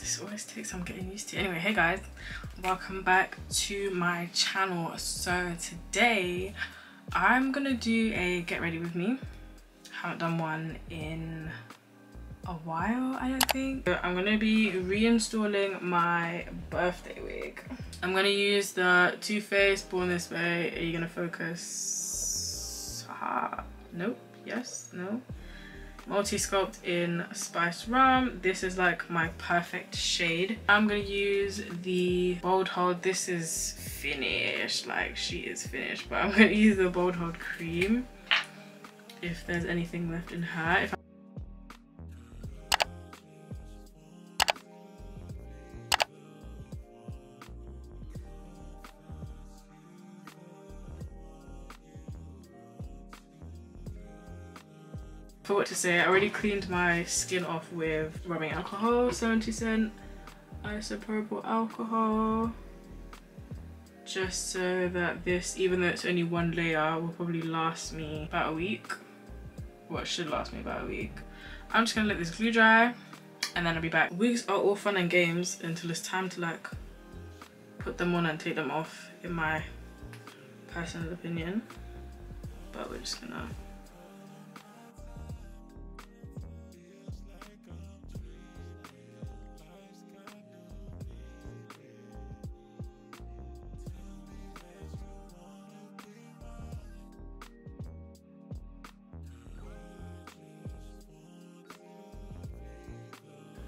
This always takes some getting used to. Anyway, hey guys, welcome back to my channel. So today I'm gonna do a get ready with me. Haven't done one in a while, I don't think. So I'm gonna be reinstalling my birthday wig. I'm gonna use the Too Faced Born This Way. Are you gonna focus? Nope. Yes. No. Multi-sculpt in Spiced Rum. This is like my perfect shade. I'm gonna use the Bold Hold. This is finished, like she is finished, but I'm gonna use the Bold Hold cream if there's anything left in her. Forgot to say, I already cleaned my skin off with rubbing alcohol, 70% isopropyl alcohol, just so that this, even though it's only one layer, will probably last me about a week. Well, it should last me about a week. I'm just gonna let this glue dry and then I'll be back. Wigs are all fun and games until it's time to like put them on and take them off, in my personal opinion. But we're just gonna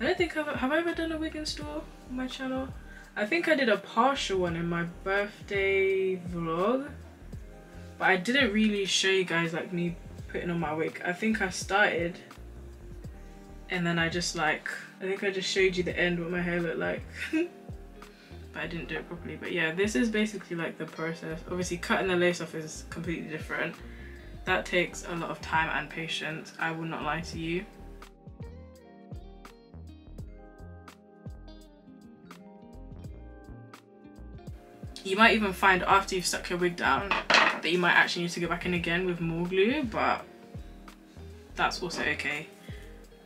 I don't think have I ever done a wig install on my channel? I think I did a partial one in my birthday vlog, but I didn't really show you guys like me putting on my wig. I think I started and then I just like, I think I just showed you the end what my hair looked like. But I didn't do it properly. But yeah, this is basically like the process. Obviously cutting the lace off is completely different. That takes a lot of time and patience, I will not lie to you. You might even find after you've stuck your wig down that you might actually need to go back in again with more glue, but that's also okay.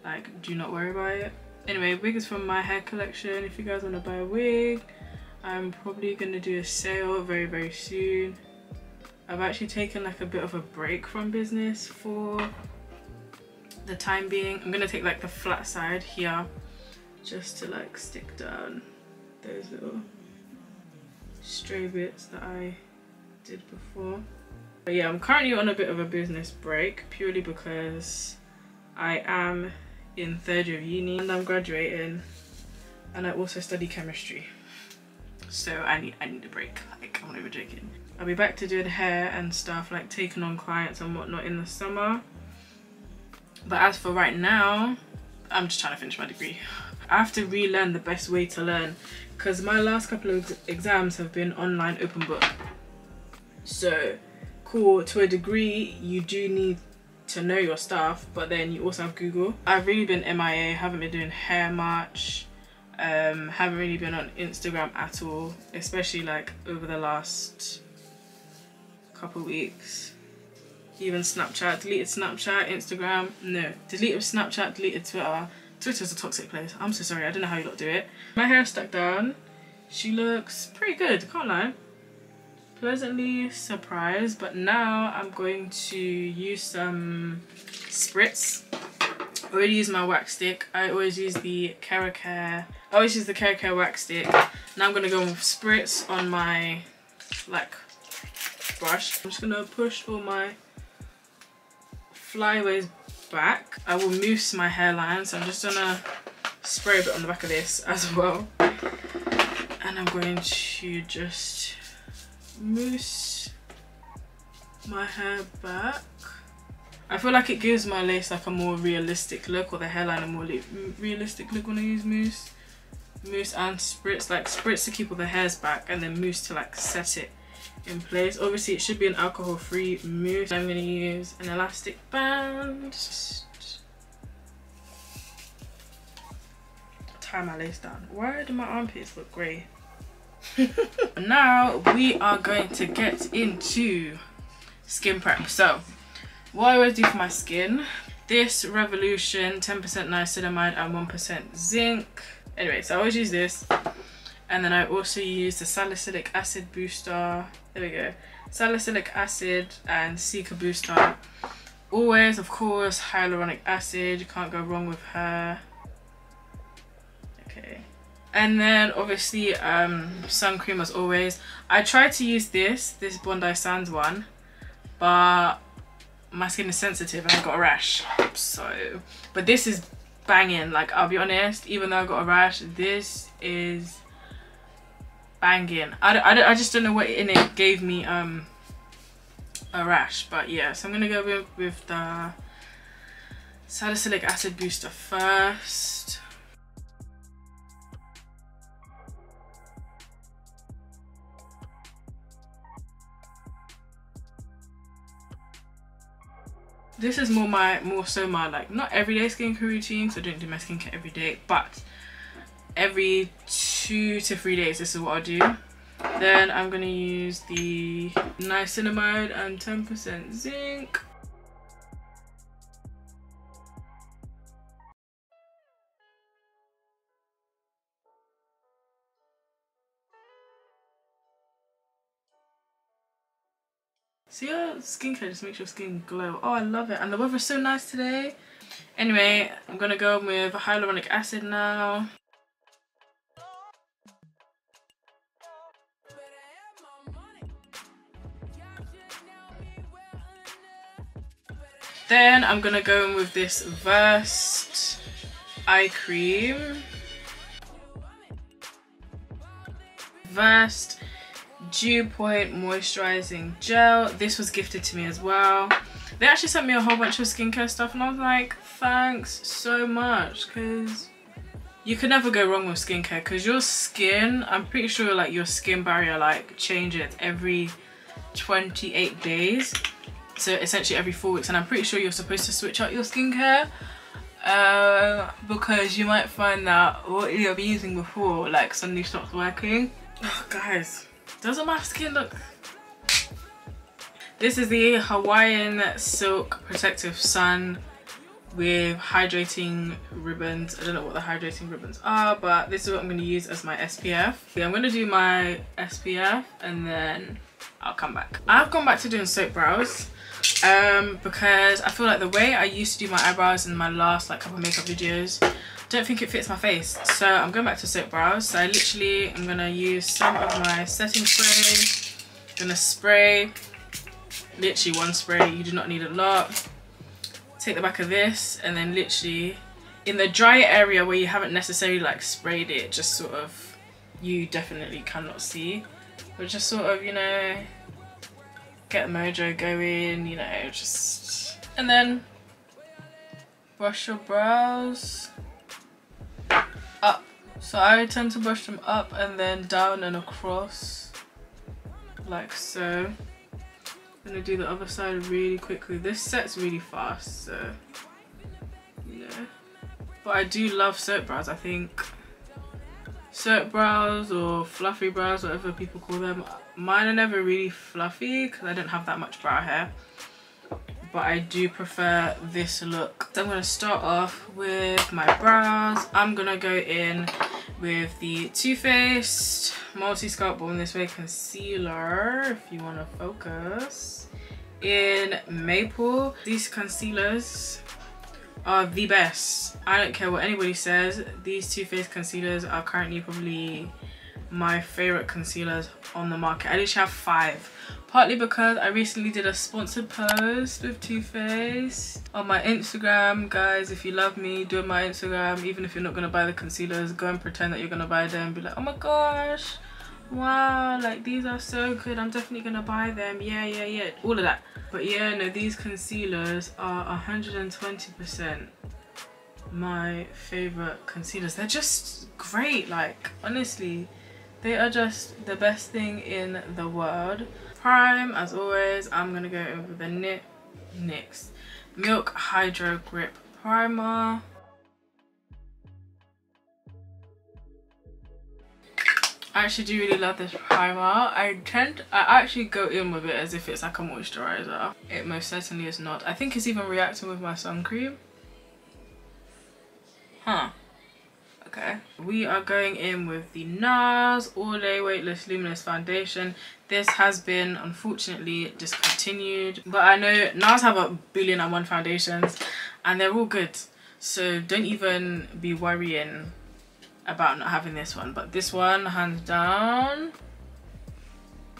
Like, do not worry about it. Anyway, wig is from my hair collection. If you guys want to buy a wig, I'm probably going to do a sale very soon. I've actually taken like a bit of a break from business for the time being. I'm going to take like the flat side here just to like stick down those little stray bits that I did before. But yeah, I'm currently on a bit of a business break purely because I am in third year of uni and I'm graduating, and I also study chemistry, so I need a break. Like, I'm not even joking. I'll be back to doing hair and stuff, like taking on clients and whatnot in the summer. But as for right now, I'm just trying to finish my degree. I have to relearn the best way to learn, because my last couple of exams have been online open book. So cool, to a degree you do need to know your stuff, but then you also have Google. I've really been MIA, haven't been doing hair much, haven't really been on Instagram at all, especially like over the last couple weeks. Even Snapchat, deleted Snapchat, Instagram, no, deleted Snapchat, deleted Twitter. Twitter's a toxic place. I'm so sorry, I don't know how you lot do it. My hair is stuck down. She looks pretty good, can't lie. Pleasantly surprised, but now I'm going to use some spritz. I already used my wax stick. I always use the Care wax stick. Now I'm gonna go with spritz on my like brush. I'm just gonna push all my flyaways back. I will mousse my hairline, so I'm just gonna spray a bit on the back of this as well, and I'm going to just mousse my hair back. I feel like it gives my lace like a more realistic look, or the hairline a more realistic look when I use mousse and spritz. Like spritz to keep all the hairs back, and then mousse to like set it in place. Obviously it should be an alcohol-free mousse. I'm going to use an elastic band. Just tie my lace down. Why do my armpits look grey? Now we are going to get into skin prep. So what I always do for my skin, this Revolution 10% niacinamide and 1% zinc Anyway, so I always use this. And then I also use the Salicylic Acid Booster. There we go. Salicylic Acid and Cica Booster. Always, of course, Hyaluronic Acid. You can't go wrong with her. Okay. And then, obviously, sun cream as always. I tried to use this Bondi Sands one. But my skin is sensitive and I got a rash. So, but this is banging. Like, I'll be honest, even though I got a rash, this is banging. I just don't know what in it gave me a rash, but yeah. So I'm gonna go with the Salicylic Acid Booster first. This is more so my like not everyday skincare routine, so I don't do my skincare every day, but every 2 to 3 days this is what I do. Then I'm gonna use the niacinamide and 10% zinc. See, your skincare just makes your skin glow. Oh, I love it. And the weather's so nice today. Anyway, I'm gonna go with hyaluronic acid now. Then I'm gonna go in with this Versed eye cream. Versed Dew Point Moisturizing Gel. This was gifted to me as well. They actually sent me a whole bunch of skincare stuff and I was like, thanks so much, because you could never go wrong with skincare, because your skin, I'm pretty sure like your skin barrier like changes every 28 days. So essentially every 4 weeks, and I'm pretty sure you're supposed to switch out your skincare because you might find that what you have been using before like suddenly stops working. Oh, guys, doesn't my skin look... This is the Hawaiian Silk Protective Sun with hydrating ribbons. I don't know what the hydrating ribbons are, but this is what I'm going to use as my SPF. Yeah, I'm going to do my SPF and then I'll come back. I've gone back to doing soap brows because I feel like the way I used to do my eyebrows in my last like couple of makeup videos, I don't think it fits my face. So I'm going back to soap brows. So I literally am going to use some of my setting spray. I'm going to spray, literally one spray, you do not need a lot. Take the back of this and then literally in the dry area where you haven't necessarily like sprayed it, just sort of, you definitely cannot see, but just sort of, you know, get the mojo going, you know, just, and then brush your brows up. So I tend to brush them up and then down and across like so. I'm gonna do the other side really quickly. This sets really fast, so you know. But I do love soap brows. I think soap brows or fluffy brows, whatever people call them, mine are never really fluffy because I don't have that much brow hair, but I do prefer this look. So I'm going to start off with my brows. I'm going to go in with the Too Faced Multi-Sculpt Born This Way Concealer, if you want to focus, in Maple. These concealers are the best. I don't care what anybody says, these Too Faced concealers are currently probably my favorite concealers on the market. I literally have 5, partly because I recently did a sponsored post with Too Faced on my Instagram. Guys, if you love me, do my Instagram. Even if you're not gonna buy the concealers, go and pretend that you're gonna buy them. Be like, oh my gosh, wow, like these are so good, I'm definitely gonna buy them, yeah, all of that. But yeah, no, these concealers are 120% my favorite concealers. They're just great, like honestly, they are just the best thing in the world. Prime, as always, I'm gonna go over the NYX Milk Hydro Grip Primer. I actually do really love this primer. I actually go in with it as if it's like a moisturizer. It most certainly is not. I think it's even reacting with my sun cream. Huh. Okay, we are going in with the Nars All Day Weightless Luminous Foundation. This has been unfortunately discontinued, but I know Nars have 1,000,001 foundations and they're all good, so don't even be worrying about not having this one. But this one, hands down,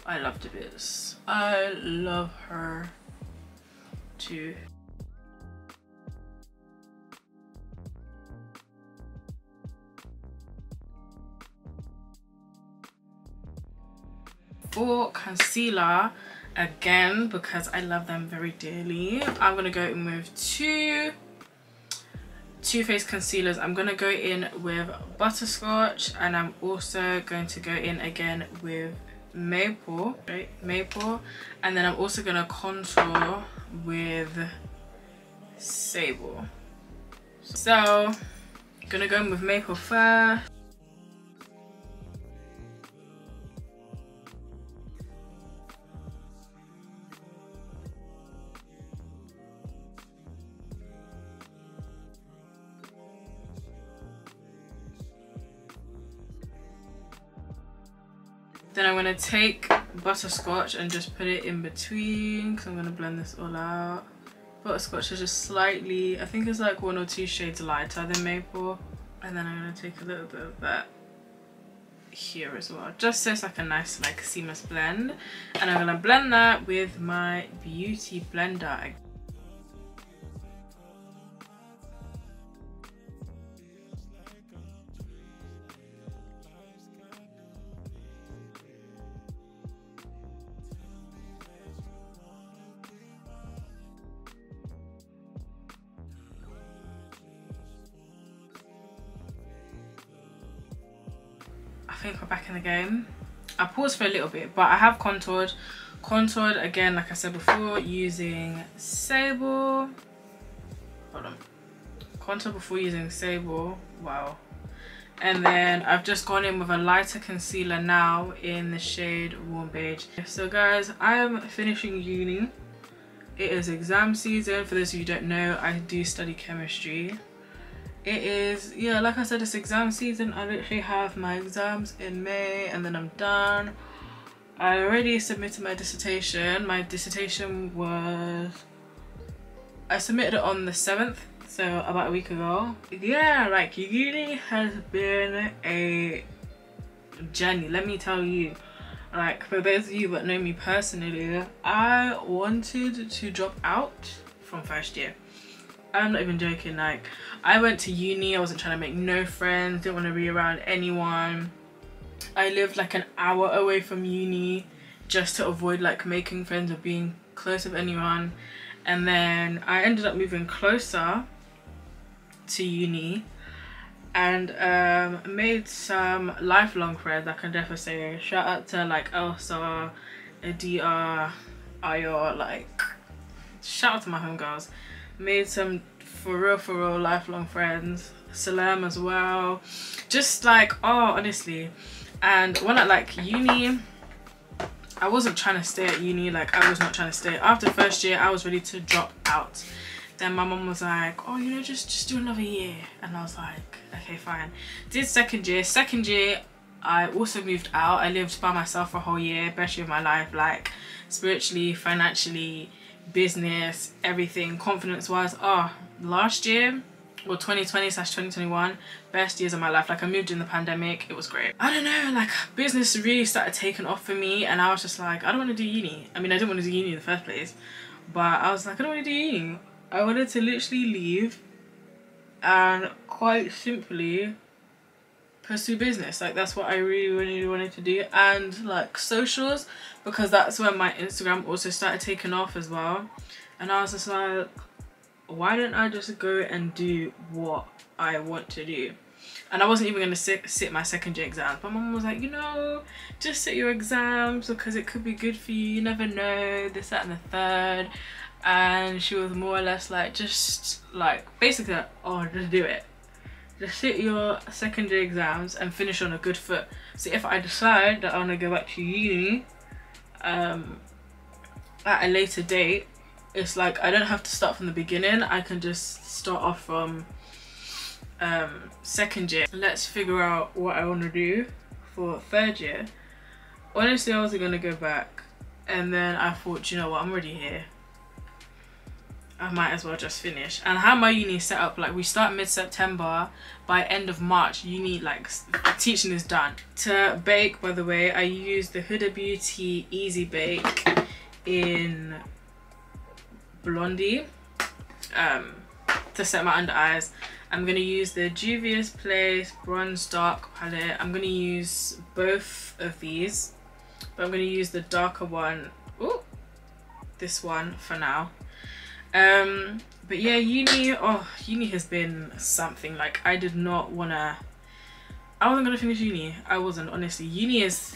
I love to bits. I love her too. For concealer, again, because I love them very dearly, I'm gonna go in with two Too Faced concealers. I'm gonna go in with Butterscotch, and I'm also going to go in again with Maple, right? Maple, and then I'm also gonna contour with Sable. So, gonna go in with Maple first. Then I'm going to take Butterscotch and just put it in between, because I'm going to blend this all out. Butterscotch is just slightly, I think it's like 1 or 2 shades lighter than Maple. And then I'm going to take a little bit of that here as well, just so it's like a nice like seamless blend. And I'm going to blend that with my Beauty blender. I think we're back in the game. I paused for a little bit, but I have contoured again, like I said before, using Sable. Hold on. Contour before using Sable. Wow. And then I've just gone in with a lighter concealer now in the shade Warm Beige. So guys, I am finishing uni. It is exam season. For those of you who don't know, I do study chemistry. It is, yeah, like I said, it's exam season. I literally have my exams in May and then I'm done. I already submitted my dissertation. My dissertation was, I submitted it on the 7th, so about a week ago. Yeah, like uni has been a journey, let me tell you. Like, for those of you that know me personally, I wanted to drop out from first year. I'm not even joking. Like, I went to uni, I wasn't trying to make no friends, didn't want to be around anyone. I lived like an hour away from uni just to avoid like making friends or being close with anyone. And then I ended up moving closer to uni and made some lifelong friends. I can definitely say shout out to like Elsa, Adia, Ayo, like shout out to my homegirls. Made some for real lifelong friends. Salam as well. Just like, oh, honestly. And when I like uni, I wasn't trying to stay at uni. Like, I was not trying to stay. After first year, I was ready to drop out. Then my mum was like, oh, you know, just do another year. And I was like, okay, fine. Did second year. Second year, I also moved out. I lived by myself for a whole year. Best year of my life. Like, spiritually, financially, business, everything, confidence wise. Oh, last year, well, 2020/2021, best years of my life. Like, I moved in the pandemic, it was great. I don't know, like business really started taking off for me and I was just like, I don't want to do uni. I mean, I didn't want to do uni in the first place, but I was like, I don't want to do uni. I wanted to literally leave and quite simply pursue business. Like, that's what I really wanted to do. And like socials, because that's when my Instagram also started taking off as well. And I was just like, why don't I just go and do what I want to do? And I wasn't even going to sit my second year exams. My mum was like, you know, just sit your exams because it could be good for you. You never know, this, that and the third. And she was more or less like, just like, basically like, oh, just do it. Just sit your second year exams and finish on a good foot. So if I decide that I want to go back to uni at a later date, it's like I don't have to start from the beginning. I can just start off from second year. Let's figure out what I want to do for third year. Honestly, I wasn't gonna go back, and then I thought, you know what, I'm already here, I might as well just finish. And how my uni is set up, like we start mid-September, by end of March uni, like teaching is done. To bake, by the way, I use the Huda Beauty Easy Bake in Blondie to set my under eyes. I'm gonna use the Juvia's Place Bronze Dark palette. I'm gonna use both of these, but I'm gonna use the darker one, ooh, this one for now. But yeah, uni has been something. Like I wasn't gonna finish uni. I wasn't, honestly. Uni is,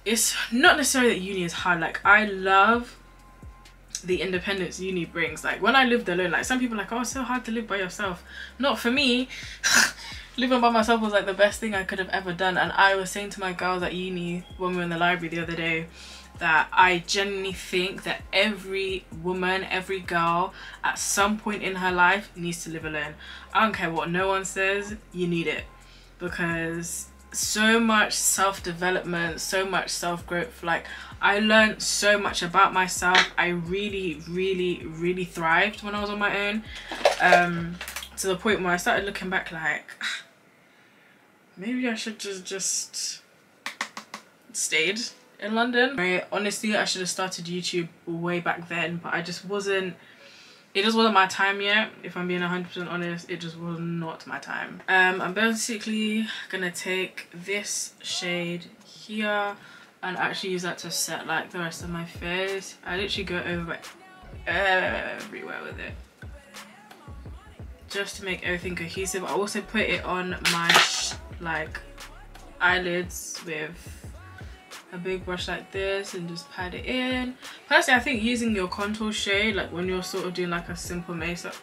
it's not necessarily that uni is hard. Like I love the independence uni brings. Like when I lived alone, like some people are like, oh, it's so hard to live by yourself. Not for me. Living by myself was like the best thing I could have ever done. And I was saying to my girls at uni when we were in the library the other day that I genuinely think that every woman, every girl at some point in her life needs to live alone. I don't care what no one says, you need it, because so much self-development, so much self-growth. Like I learned so much about myself. I really thrived when I was on my own, to the point where I started looking back like maybe I should just stayed in London. Right, honestly, I should have started YouTube way back then, but it just wasn't my time yet. If I'm being 100% honest, it just was not my time. I'm basically gonna take this shade here and actually use that to set like the rest of my face. I literally go over everywhere with it just to make everything cohesive. I also put it on my like eyelids with a big brush like this and just pat it in. Personally, I think using your contour shade, like when you're sort of doing like a simple makeup,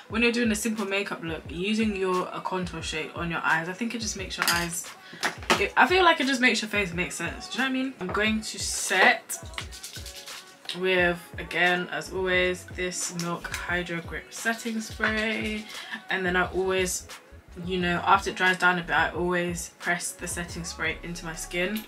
when you're doing a simple makeup look, using your contour shade on your eyes, I think it just makes your eyes, I feel like it just makes your face make sense. Do you know what I mean? I'm going to set with, again, as always, this Milk Hydro Grip setting spray, and then I always, you know, after it dries down a bit, I always press the setting spray into my skin.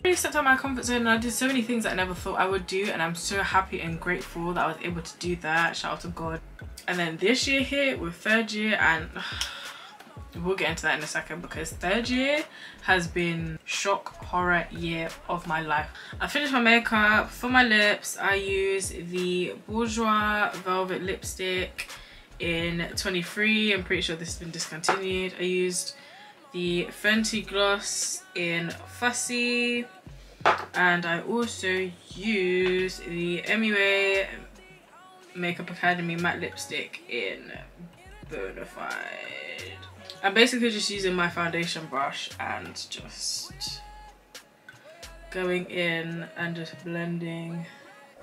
I really stepped out of my comfort zone and I did so many things that I never thought I would do, and I'm so happy and grateful that I was able to do that. Shout out to God. And then this year here with third year, and we'll get into that in a second, because third year has been shock horror year of my life. I finished my makeup. For my lips, I use the Bourjois Velvet Lipstick in 23. I'm pretty sure this has been discontinued. I used the Fenty gloss in Fussy, and I also use the MUA Makeup Academy matte lipstick in Bonafide. I'm basically just using my foundation brush and just going in and just blending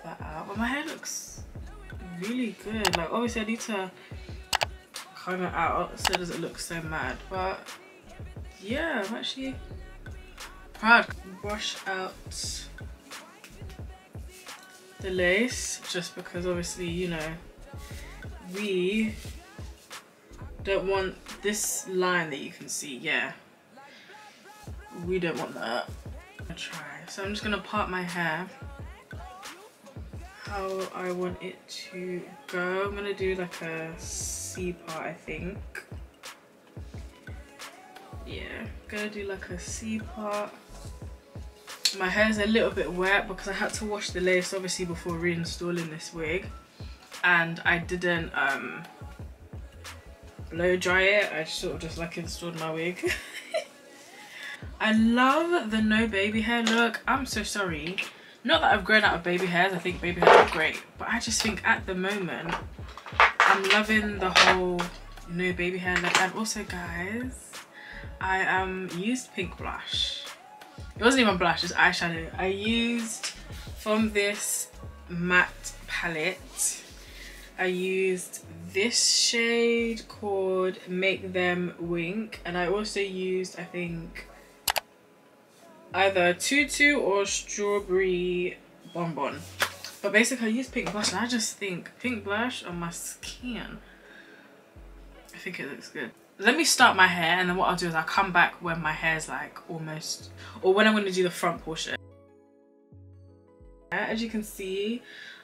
that out. But my hair looks really good. Like obviously I need to comb it out so it doesn't look so mad, but yeah, I'm actually proud. Brush out the lace, just because obviously, you know, we don't want this line that you can see. Yeah, we don't want that. I'll try. So I'm just gonna part my hair how I want it to go. I'm gonna do like a C part, I think. Yeah, gonna do like a C part. My hair's a little bit wet because I had to wash the lace obviously before reinstalling this wig, and I didn't blow dry it. I sort of just like installed my wig. I love the no baby hair look. I'm so sorry, not that I've grown out of baby hairs. I think baby hairs are great, but I just think at the moment I'm loving the whole no baby hair look. And also guys, I used pink blush. It wasn't even blush, it's eyeshadow. I used from this matte palette, I used this shade called Make Them Wink, and I also used, I think, either Tutu or Strawberry bonbon. But basically I use pink blush and I just think pink blush on my skin, I think it looks good. Let me start my hair, and then what I'll do is I'll come back when my hair's like almost, or when I'm going to do the front portion. As you can see,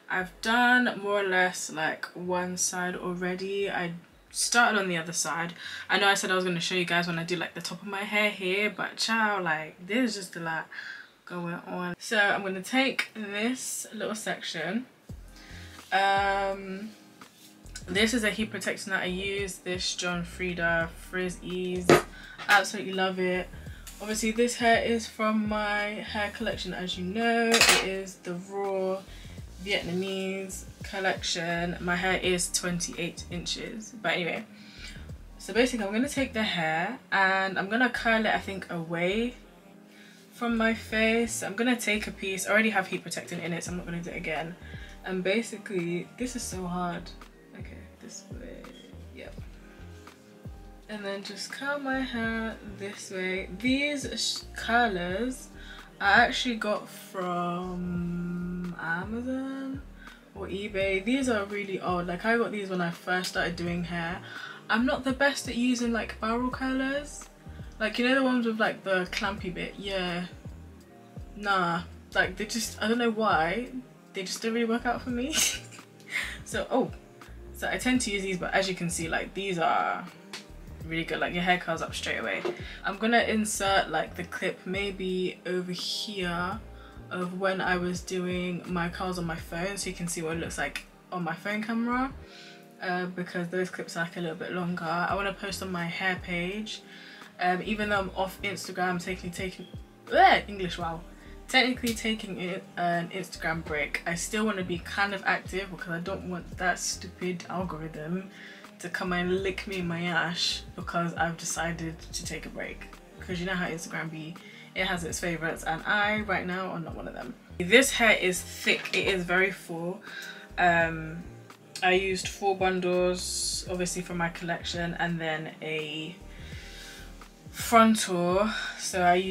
I've done more or less like one side already. I started on the other side. I know I said I was going to show you guys when I do like the top of my hair here, but ciao, like there's just a lot going on. So I'm going to take this little section. This is a heat protection that I use, this John Frieda Frizz Ease. Absolutely love it. Obviously this hair is from my hair collection, as you know. It is the Raw Vietnamese collection. My hair is 28 inches. But anyway, so basically I'm going to take the hair and I'm going to curl it, I think, away from my face. I'm going to take a piece. I already have heat protectant in it, so I'm not going to do it again. And basically, this is so hard. Okay, this way, yep. And then just curl my hair this way. These curlers I actually got from Amazon or eBay. These are really old. Like I got these when I first started doing hair. I'm not the best at using like barrel curlers. Like, you know, the ones with like the clampy bit. Yeah, nah, like they just, I don't know why, they just don't really work out for me. So so I tend to use these, but as you can see, like these are really good. Like your hair curls up straight away. I'm gonna insert like the clip maybe over here of when I was doing my curls on my phone, so you can see what it looks like on my phone camera, because those clips are like a little bit longer. I want to post on my hair page. Even though I'm off Instagram, technically taking an Instagram break, I still want to be kind of active because I don't want that stupid algorithm to come and lick me in my ash because I've decided to take a break. Because you know how Instagram be, it has its favorites, and I right now am not one of them. This hair is thick, it is very full. I used 4 bundles obviously for my collection, and then a frontal. So I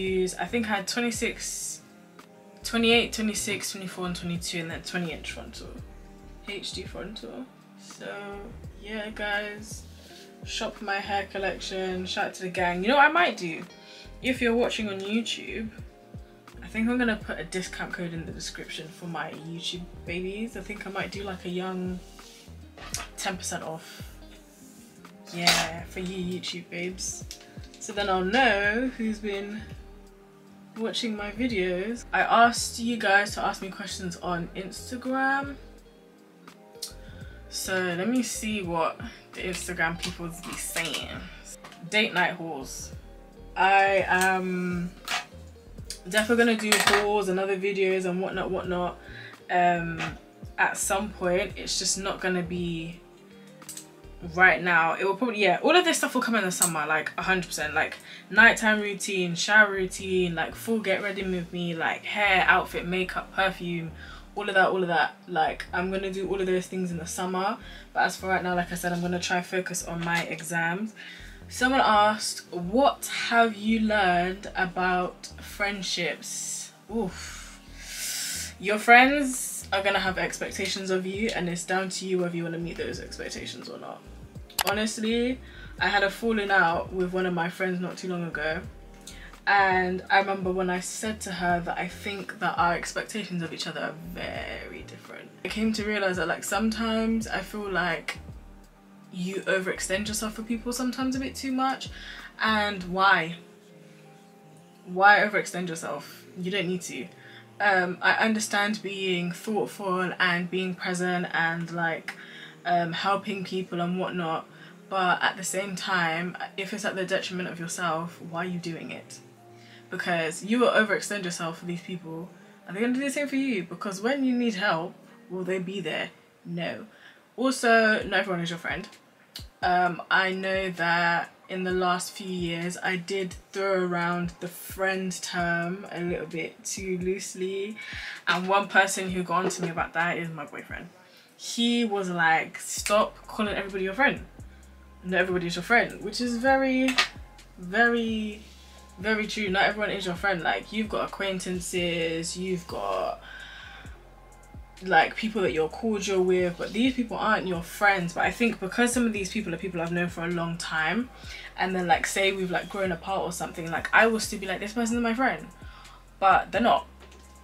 think I had 28, 26, 24 and 22, and then 20-inch frontal, HD frontal. So yeah guys, shop my hair collection. Shout out to the gang. You know what I might do, if you're watching on YouTube, I think I'm gonna put a discount code in the description for my YouTube babies. I think I might do like a young 10% off, yeah, for you YouTube babes. So then I'll know who's been watching my videos. I asked you guys to ask me questions on Instagram, so let me see what the Instagram people be saying. Date night hauls. I am definitely gonna do hauls and other videos and whatnot at some point. It's just not gonna be right now. It will probably, yeah, all of this stuff will come in the summer, like 100%. Like nighttime routine, shower routine, like full get ready with me, like hair, outfit, makeup, perfume, all of that. Like I'm gonna do all of those things in the summer, but as for right now, like I said, I'm gonna try focus on my exams. Someone asked, what have you learned about friendships? Oof. Your friends are gonna have expectations of you, and it's down to you whether you want to meet those expectations or not. Honestly, I had a falling out with one of my friends not too long ago, and I remember when I said to her that I think that our expectations of each other are very different. I came to realize that like sometimes I feel like you overextend yourself for people sometimes a bit too much. And why overextend yourself? You don't need to. I understand being thoughtful and being present and like helping people and whatnot, but at the same time, if it's at the detriment of yourself, why are you doing it? Because you will overextend yourself for these people. Are they going to do the same for you? Because when you need help, will they be there? No. Also, not everyone is your friend. I know that in the last few years I did throw around the friend term a little bit too loosely, and one person who got on to me about that is my boyfriend. He was like, stop calling everybody your friend. Not everybody is your friend, which is very, very, very true. Not everyone is your friend. Like, you've got acquaintances, you've got like people that you're cordial with, but these people aren't your friends. But I think because some of these people are people I've known for a long time, and then like say we've like grown apart or something, like I will still be like, this person's my friend, but they're not.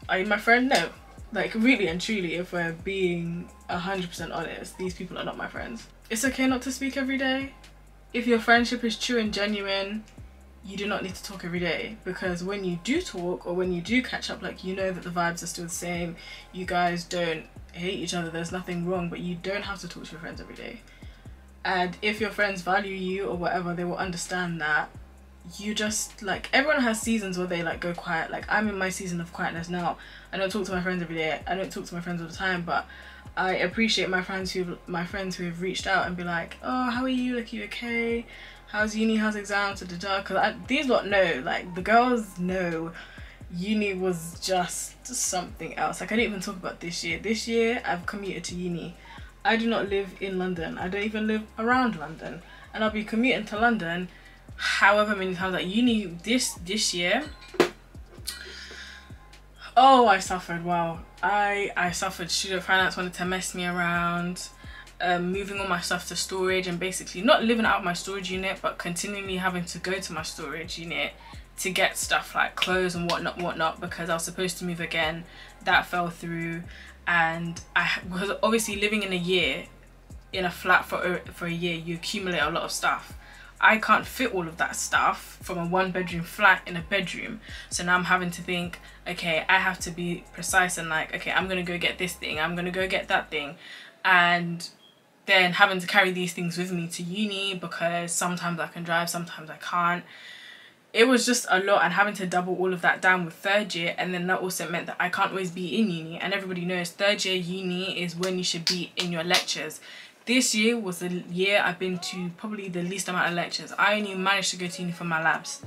Are you my friend? No. Like really and truly, if we're being 100% honest, these people are not my friends. It's okay not to speak every day. If your friendship is true and genuine, you do not need to talk every day, because when you do talk or when you do catch up, like, you know that the vibes are still the same, you guys don't hate each other, there's nothing wrong, but you don't have to talk to your friends every day. And if your friends value you or whatever, they will understand that you just, like, everyone has seasons where they like go quiet. Like, I'm in my season of quietness now. I don't talk to my friends every day, I don't talk to my friends all the time, but I appreciate my friends who have reached out and be like, oh, how are you, like, you okay, how's uni, how's exams, because these lot know, like, the girls know uni was just something else. Like, I didn't even talk about this year I've commuted to uni. I do not live in London, I don't even live around London, and I'll be commuting to London however many times. Like, uni this year, oh, I suffered. Wow, I suffered. Student finance wanted to mess me around, moving all my stuff to storage, and basically not living out of my storage unit, but continually having to go to my storage unit to get stuff like clothes and whatnot, because I was supposed to move again. That fell through, and I was obviously living in a flat for a year. You accumulate a lot of stuff. I can't fit all of that stuff from a 1-bedroom flat in a bedroom. So now I'm having to think, okay, I have to be precise and like, okay, I'm gonna go get this thing, I'm gonna go get that thing, and then having to carry these things with me to uni, because sometimes I can drive, sometimes I can't. It was just a lot, and having to double all of that down with third year, and then that also meant that I can't always be in uni, and everybody knows third year uni is when you should be in your lectures. This year was the year I've been to probably the least amount of lectures. I only managed to go to uni for my labs.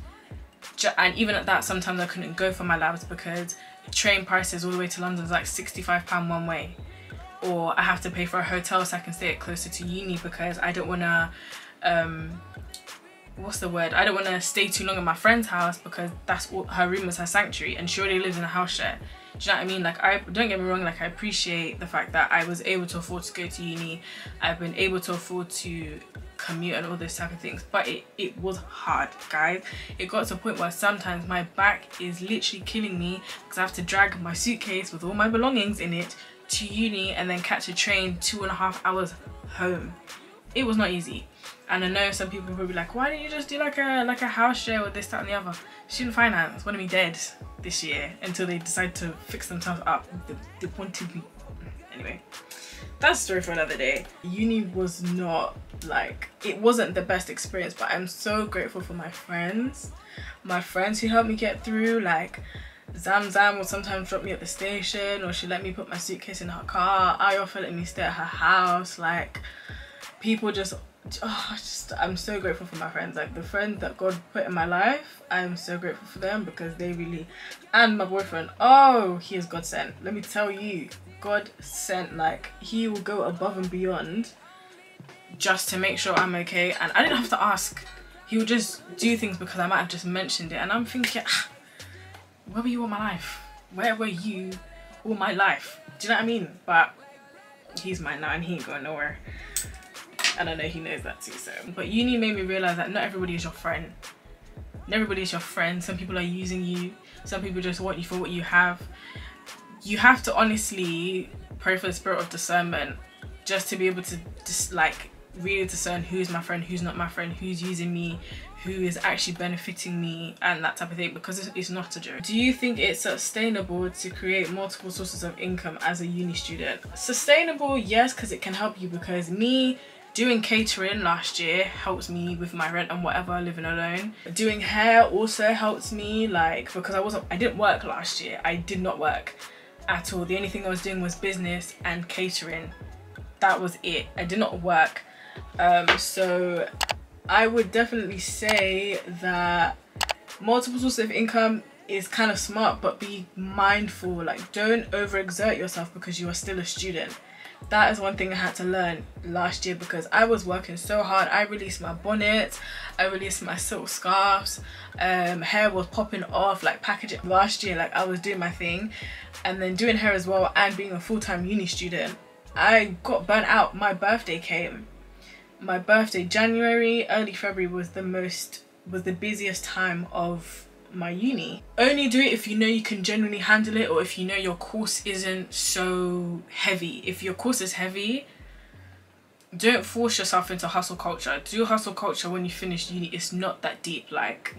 And even at that, sometimes I couldn't go for my labs because train prices all the way to London is like £65 one way. Or I have to pay for a hotel so I can stay closer to uni, because I don't want to, what's the word? I don't want to stay too long at my friend's house, because that's all, her room is her sanctuary, and she already lives in a house share. Do you know what I mean? Like, don't get me wrong, like, I appreciate the fact that I was able to afford to go to uni. I've been able to afford to commute and all those type of things, but it was hard, guys. It got to a point where sometimes my back is literally killing me, because I have to drag my suitcase with all my belongings in it to uni and then catch a train 2.5 hours home. It was not easy. And I know some people will be like, why didn't you just do like a house share with this, that and the other? Student finance wanted me dead this year until they decide to fix themselves up. They wanted me. Anyway, that's a story for another day. Uni was not like, it wasn't the best experience, but I'm so grateful for my friends who helped me get through. Like, Zam will sometimes drop me at the station, or she let me put my suitcase in her car. Ayofa let me stay at her house. Like, people just, oh, I'm so grateful for my friends. Like, the friends that God put in my life, I'm so grateful for them, because they really, and my boyfriend, oh, he is God sent. Let me tell you, God sent. Like, he will go above and beyond just to make sure I'm okay, and I didn't have to ask. He would just do things because I might have just mentioned it, and I'm thinking, where were you all my life? Where were you all my life? Do you know what I mean? But he's mine now, and he ain't going nowhere. And I know he knows that too. So, but uni made me realize that not everybody is your friend. Not everybody is your friend. Some people are using you. Some people just want you for what you have. You have to honestly pray for the spirit of discernment, just to be able to just like really discern who's my friend, who's not my friend, who's using me, who is actually benefiting me, and that type of thing, because it's not a joke. Do you think it's sustainable to create multiple sources of income as a uni student? Sustainable, yes, because it can help you, because me doing catering last year helps me with my rent and whatever, living alone. Doing hair also helps me, like, because I didn't work last year. I did not work at all. The only thing I was doing was business and catering. That was it. I did not work. So I would definitely say that multiple sources of income is kind of smart, but be mindful. Like, don't overexert yourself because you are still a student. That is one thing I had to learn last year because I was working so hard. I released my bonnets, I released my silk scarves, hair was popping off, like packaging. Last year, like I was doing my thing and then doing hair as well and being a full-time uni student. I got burnt out. My birthday came. My birthday, January, early February was the busiest time of my uni. Only do it if you know you can genuinely handle it, or if you know your course isn't so heavy. If your course is heavy, don't force yourself into hustle culture. Do hustle culture when you finish uni. It's not that deep. Like,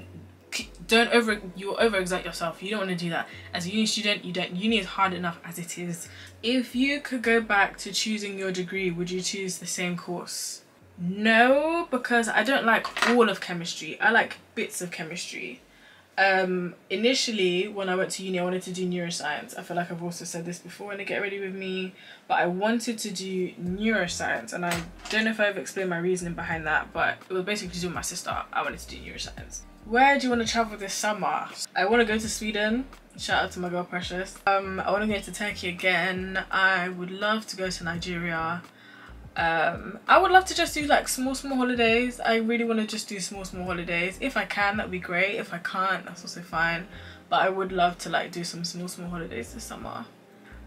you'll overexert yourself. You don't want to do that. As a uni student, uni is hard enough as it is. If you could go back to choosing your degree, would you choose the same course? No, because I don't like all of chemistry. I like bits of chemistry. Initially when I went to uni, I wanted to do neuroscience. I feel like I've also said this before in the Get Ready With Me, but I wanted to do neuroscience, and I don't know if I've explained my reasoning behind that, but it was basically to do with my sister. I wanted to do neuroscience. Where do you want to travel this summer? I want to go to Sweden. Shout out to my girl Precious. I want to go to Turkey again. I would love to go to Nigeria. I would love to just do like small holidays. I really want to just do small holidays. If I can, that'd be great. If I can't, that's also fine, but I would love to like do some small holidays this summer.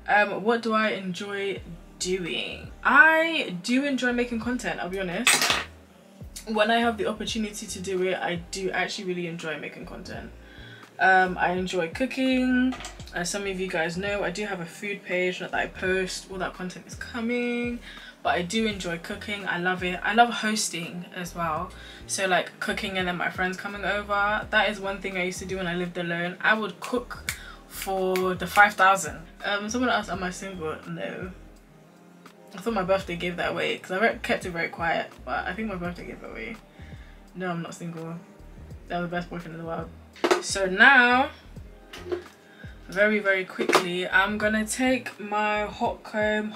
What do I enjoy doing? I do enjoy making content, I'll be honest. When I have the opportunity to do it, I do actually really enjoy making content. I enjoy cooking. As some of you guys know, I do have a food page that I post. All that content is coming. But I do enjoy cooking. I love it. I love hosting as well. So like cooking and then my friends coming over. That is one thing I used to do when I lived alone. I would cook for the 5,000. Someone asked, am I single? No. I thought my birthday gave that away because I kept it very quiet. But I think my birthday gave it away. No, I'm not single. That was the best boyfriend in the world. So now, very quickly, I'm gonna take my hot comb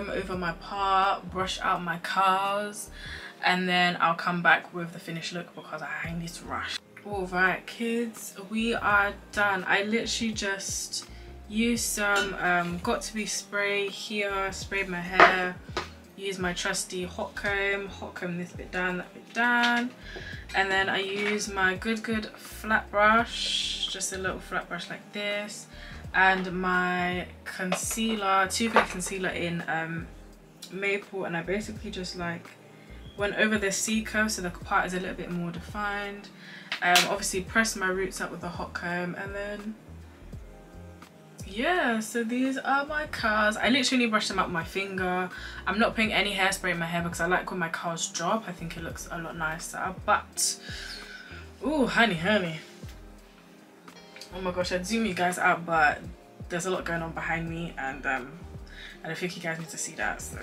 over my part, brush out my curls, and then I'll come back with the finished look because I need to rush. Alright kids, we are done. I literally just used some got to be spray here, sprayed my hair, used my trusty hot comb this bit down, that bit down, and then I use my good flat brush, just a little flat brush like this, and my concealer, toothpaste concealer in maple, and I basically just like went over the cica so the part is a little bit more defined. Obviously pressed my roots up with the hot comb, and then yeah, so these are my curls. I literally brushed them up with my finger. I'm not putting any hairspray in my hair because I like when my curls drop. I think it looks a lot nicer. But ooh, honey, oh my gosh, I'd zoom you guys out, but there's a lot going on behind me, and I think you guys need to see that. So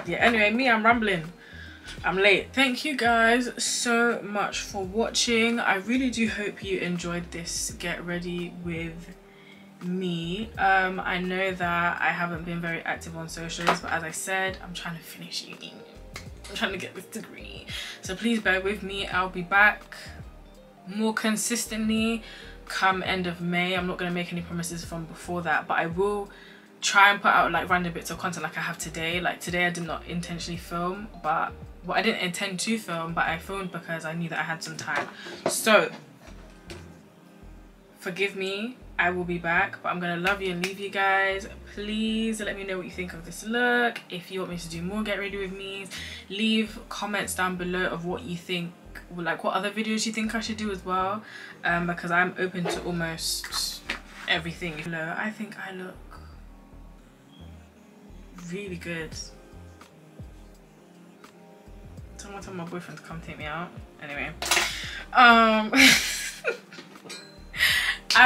yeah, anyway, I'm rambling. I'm late. Thank you guys so much for watching. I really do hope you enjoyed this Get Ready With Me. I know that I haven't been very active on socials, but as I said, I'm trying to finish uni. I'm trying to get this degree. So please bear with me. I'll be back more consistently come end of May. I'm not going to make any promises from before that, but I will try and put out like random bits of content like I have today. Like today I did not intentionally film, but well, I didn't intend to film, but I filmed because I knew that I had some time. So forgive me, I will be back, but I'm gonna love you and leave you guys. Please let me know what you think of this look. If you want me to do more Get Ready With Me, leave comments down below of what you think, like what other videos you think I should do as well, because I'm open to almost everything. I think I look really good. Someone tell my boyfriend to come take me out. Anyway, I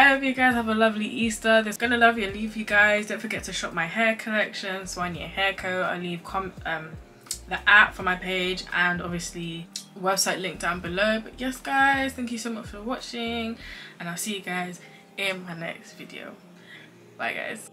hope you guys have a lovely Easter. That's gonna love you and leave you guys. Don't forget to shop my hair collection, so I need a hair coat. I'll leave the app for my page and obviously website link down below. But yes guys, thank you so much for watching, and I'll see you guys in my next video. Bye guys.